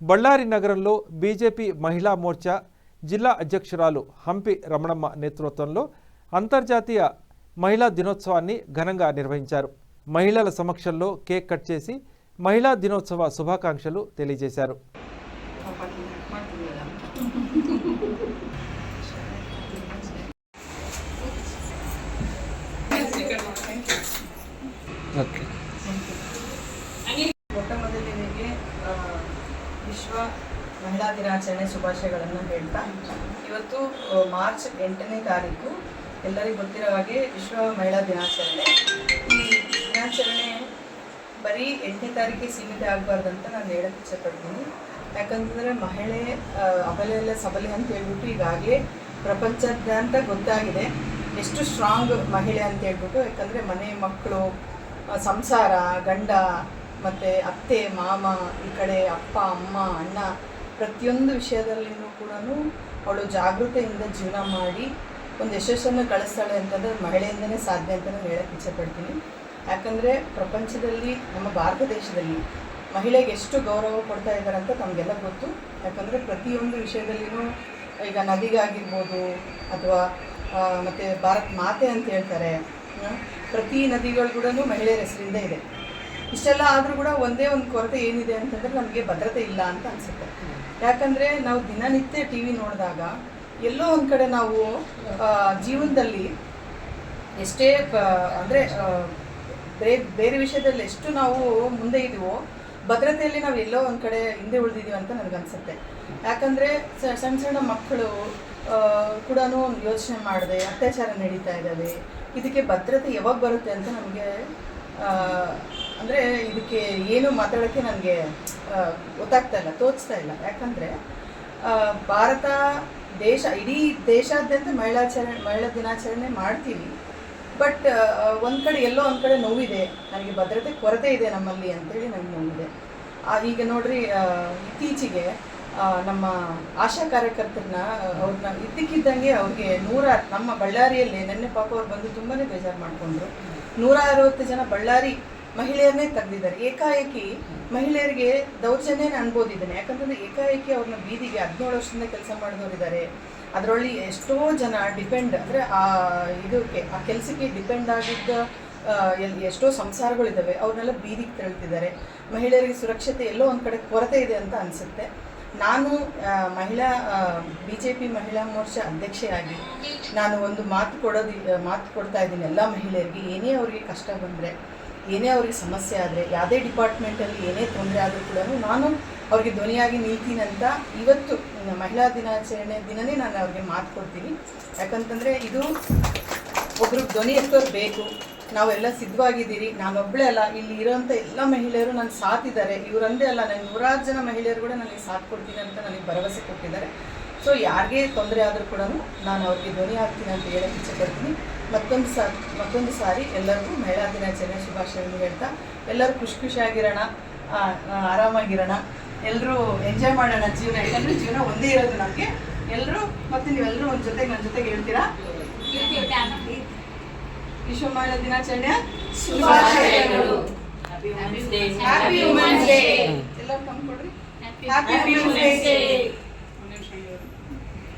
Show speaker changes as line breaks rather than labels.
బళ్ళారి నగరంలో బీజేపీ మహిళా మోర్చా జిల్లా అధ్యక్షురాలు హంపి రమణమ్మ నేతృత్వంలో అంతర్జాతీయ మహిళా దినోత్సవాన్ని ఘనంగా నిర్వహించారు. మహిళల సమక్షంలో కేక్ కట్ చేసి మహిళా దినోత్సవ శుభాకాంక్షలు తెలియజేశారు.
ಮೊಟ್ಟಮೊದಲಿಗೆ ವಿಶ್ವ ಮಹಿಳಾ ದಿನಾಚರಣೆ ಶುಭಾಶಯಗಳನ್ನು ಹೇಳ್ತಾ, ಇವತ್ತು ಮಾರ್ಚ್ 8ನೇ ತಾರೀಕು ಎಲ್ಲರಿಗೂ ಗೊತ್ತಿರೋ ಹಾಗೆ ವಿಶ್ವ ಮಹಿಳಾ ದಿನಾಚರಣೆ. ಈ ದಿನಾಚರಣೆ ಬರೀ 8ನೇ ತಾರೀಕಿಗೆ ಸೀಮಿತ ಆಗಬಾರ್ದಂತ ನಾನು ಹೇಳಕ್ಕೆ ಇಷ್ಟಪಡ್ತೀನಿ. ಯಾಕಂತಂದರೆ ಮಹಿಳೆ ಅಬಲೆಯಲ್ಲ ಸಬಲೆ ಅಂತ ಹೇಳ್ಬಿಟ್ಟು ಈಗಾಗಲೇ ಪ್ರಪಂಚದಾದ್ಯಂತ ಗೊತ್ತಾಗಿದೆ ಎಷ್ಟು ಸ್ಟ್ರಾಂಗ್ ಮಹಿಳೆ ಅಂತ ಹೇಳ್ಬಿಟ್ಟು. ಯಾಕಂದರೆ ಮನೆ ಮಕ್ಕಳು, ಸಂಸಾರ, ಗಂಡ ಮತ್ತು ಅತ್ತೆ ಮಾಮ, ಈ ಕಡೆ ಅಪ್ಪ ಅಮ್ಮ ಅಣ್ಣ, ಪ್ರತಿಯೊಂದು ವಿಷಯದಲ್ಲಿಯೂ ಕೂಡ ಅವಳು ಜಾಗೃತೆಯಿಂದ ಜೀವನ ಮಾಡಿ ಒಂದು ಯಶಸ್ಸನ್ನು ಗಳಿಸ್ತಾಳೆ ಅಂತಂದರೆ ಮಹಿಳೆಯಿಂದನೇ ಸಾಧ್ಯ ಅಂತ ನಾನು ಹೇಳಕ್ಕೆ ಇಚ್ಛೆಪಡ್ತೀನಿ. ಯಾಕಂದರೆ ಪ್ರಪಂಚದಲ್ಲಿ, ನಮ್ಮ ಭಾರತ ದೇಶದಲ್ಲಿ ಮಹಿಳೆಗೆ ಎಷ್ಟು ಗೌರವ ಕೊಡ್ತಾ ಇದ್ದಾರೆ ಅಂತ ತಮಗೆಲ್ಲ ಗೊತ್ತು. ಯಾಕಂದರೆ ಪ್ರತಿಯೊಂದು ವಿಷಯದಲ್ಲಿಯೂ ಈಗ ನದಿಗಾಗಿರ್ಬೋದು ಅಥವಾ ಮತ್ತು ಭಾರತ್ ಮಾತೆ ಅಂತ ಹೇಳ್ತಾರೆ, ಪ್ರತಿ ನದಿಗಳು ಕೂಡ ಮಹಿಳೆಯರ ಹೆಸರಿಂದ ಇದೆ. ಇಷ್ಟೆಲ್ಲ ಆದರೂ ಕೂಡ ಒಂದೇ ಒಂದು ಕೊರತೆ ಏನಿದೆ ಅಂತಂದರೆ ನಮಗೆ ಭದ್ರತೆ ಇಲ್ಲ ಅಂತ ಅನಿಸುತ್ತೆ. ಯಾಕಂದರೆ ನಾವು ದಿನನಿತ್ಯ ಟಿ ವಿ ನೋಡಿದಾಗ ಎಲ್ಲೋ ಒಂದು ಕಡೆ ನಾವು ಜೀವನದಲ್ಲಿ ಎಷ್ಟೇ ಅಂದರೆ ಬೇರೆ ವಿಷಯದಲ್ಲಿ ಎಷ್ಟು ನಾವು ಮುಂದೆ ಇದ್ದೀವೋ, ಭದ್ರತೆಯಲ್ಲಿ ನಾವು ಎಲ್ಲೋ ಒಂದು ಕಡೆ ಹಿಂದೆ ಉಳಿದಿದ್ದೀವಿ ಅಂತ ನನಗನ್ಸುತ್ತೆ. ಯಾಕಂದರೆ ಸಣ್ಣ ಸಣ್ಣ ಮಕ್ಕಳು ಕೂಡ ಯೋಚನೆ ಮಾಡದೆ ಅತ್ಯಾಚಾರ ನಡೀತಾ ಇದ್ದಾವೆ. ಇದಕ್ಕೆ ಭದ್ರತೆ ಯಾವಾಗ ಬರುತ್ತೆ ಅಂತ ನಮಗೆ ಅಂದರೆ ಇದಕ್ಕೆ ಏನು ಮಾತಾಡೋಕ್ಕೆ ನನಗೆ ಗೊತ್ತಾಗ್ತಾ ಇಲ್ಲ, ತೋಚ್ತಾ ಇಲ್ಲ. ಯಾಕಂದರೆ ಭಾರತ ದೇಶ, ಇಡೀ ದೇಶಾದ್ಯಂತ ಮಹಿಳಾ ದಿನಾಚರಣೆ ಮಾಡ್ತೀವಿ. ಬಟ್ ಒಂದು ಕಡೆ ಎಲ್ಲೋ ಒಂದು ಕಡೆ ನೋವಿದೆ, ನನಗೆ ಭದ್ರತೆ ಕೊರತೆ ಇದೆ ನಮ್ಮಲ್ಲಿ ಅಂತೇಳಿ ನನಗೆ ನೋವಿದೆ. ಈಗ ನೋಡ್ರಿ, ಇತ್ತೀಚೆಗೆ ನಮ್ಮ ಆಶಾ ಕಾರ್ಯಕರ್ತರನ್ನ ಅವ್ರನ್ನ ಇದ್ದಕ್ಕಿದ್ದಂಗೆ ಅವ್ರಿಗೆ ನಮ್ಮ ಬಳ್ಳಾರಿಯಲ್ಲಿ ನೆನ್ನೆ ಪಾಪ ಅವ್ರು ಬಂದು ತುಂಬಾ ಬೇಜಾರು ಮಾಡಿಕೊಂಡ್ರು. 160 ಜನ ಬಳ್ಳಾರಿ ಮಹಿಳೆಯರನ್ನೇ ತೆಗೆದಿದ್ದಾರೆ. ಏಕಾಏಕಿ ಮಹಿಳೆಯರಿಗೆ ದೌರ್ಜನ್ಯನ ಅನ್ಬೋದಿದ್ದೇನೆ. ಯಾಕಂತಂದರೆ ಏಕಾಏಕಿ ಅವ್ರನ್ನ ಬೀದಿಗೆ 17 ವರ್ಷದಿಂದ ಕೆಲಸ ಮಾಡಿದವರಿದ್ದಾರೆ. ಅದರೊಳ್ಳಿ ಎಷ್ಟೋ ಜನ ಡಿಪೆಂಡ್, ಅಂದರೆ ಆ ಕೆಲಸಕ್ಕೆ ಡಿಪೆಂಡ್ ಆಗಿದ್ದ ಎಷ್ಟೋ ಸಂಸಾರಗಳಿದ್ದಾವೆ, ಅವ್ರನ್ನೆಲ್ಲ ಬೀದಿಗೆ ತಳ್ತಿದ್ದಾರೆ. ಮಹಿಳೆಯರಿಗೆ ಸುರಕ್ಷತೆ ಎಲ್ಲೋ ಒಂದು ಕಡೆ ಕೊರತೆ ಇದೆ ಅಂತ ಅನಿಸುತ್ತೆ. ನಾನು BJP ಮಹಿಳಾ ಮೋರ್ಚಾ ಅಧ್ಯಕ್ಷೆಯಾಗಿ ನಾನು ಒಂದು ಮಾತು ಕೊಡ್ತಾ ಇದ್ದೀನಿ ಎಲ್ಲ ಮಹಿಳೆಯರಿಗೆ. ಏನೇ ಅವರಿಗೆ ಕಷ್ಟ ಬಂದರೆ, ಏನೇ ಅವ್ರಿಗೆ ಸಮಸ್ಯೆ ಆದರೆ, ಯಾವುದೇ ಡಿಪಾರ್ಟ್ಮೆಂಟಲ್ಲಿ ಏನೇ ತೊಂದರೆ ಆದರೂ ಕೂಡ ನಾನು ಅವ್ರಿಗೆ ಧ್ವನಿಯಾಗಿ ನಿಲ್ತೀನಿ ಅಂತ ಇವತ್ತು ಮಹಿಳಾ ದಿನಾಚರಣೆ ದಿನವೇ ನಾನು ಅವ್ರಿಗೆ ಮಾತು ಕೊಡ್ತೀನಿ. ಯಾಕಂತಂದರೆ ಇದು ಒಬ್ರಿಗೆ ಧ್ವನಿ ಎತ್ತೋರು ಬೇಕು. ನಾವೆಲ್ಲ ಸಿದ್ಧವಾಗಿದ್ದೀರಿ. ನಾನೊಬ್ಬಳೇ ಅಲ್ಲ, ಇಲ್ಲಿ ಇರೋಂಥ ಎಲ್ಲ ಮಹಿಳೆಯರು ನನ್ನ ಸಾಥಿದ್ದಾರೆ. ಇವರಂದೇ ಅಲ್ಲ, ನನಗೆ 100 ಜನ ಮಹಿಳೆಯರು ಕೂಡ ನನಗೆ ಸಾಥ್ ಕೊಡ್ತೀನಿ ಅಂತ ನನಗೆ ಭರವಸೆ ಕೊಟ್ಟಿದ್ದಾರೆ. ಸೊ ಯಾರಿಗೇ ತೊಂದರೆ ಆದರೂ ಕೂಡ ನಾನು ಅವ್ರಿಗೆ ಧ್ವನಿ ಆಗ್ತೀನಿ ಅಂತ ಹೇಳಕ್ಕೆ ಇಚ್ಛೆಪಡ್ತೀನಿ. ಮತ್ತೊಂದು ಸಾರಿ ಎಲ್ಲರಿಗೂ ಮಹಿಳಾ ದಿನಾಚರಣೆ ಶುಭಾಶಯಗಳನ್ನು ಹೇಳ್ತಾ, ಎಲ್ಲರೂ ಖುಷಿಯಾಗಿರೋಣ, ಆರಾಮಾಗಿರೋಣ, ಎಲ್ಲರೂ ಎಂಜಾಯ್ ಮಾಡೋಣ ಜೀವನ. ಯಾಕಂದರೆ ಜೀವನ ಒಂದೇ ಇರೋದು ನಮಗೆ. ಎಲ್ಲರೂ ಮತ್ತು ನೀವೆಲ್ಲರೂ ನನ್ನ ಜೊತೆಗೆ ಹೇಳ್ತೀರಾ? ವಿಶ್ವ ಮಹಿಳಾ ದಿನಾಚರಣೆಯ ಶುಭಾಶಯಗಳು. Happy women's day. ಎಲ್ಲರೂ ತಂದ್ಕೊಡ್ರಿ. Happy women's day.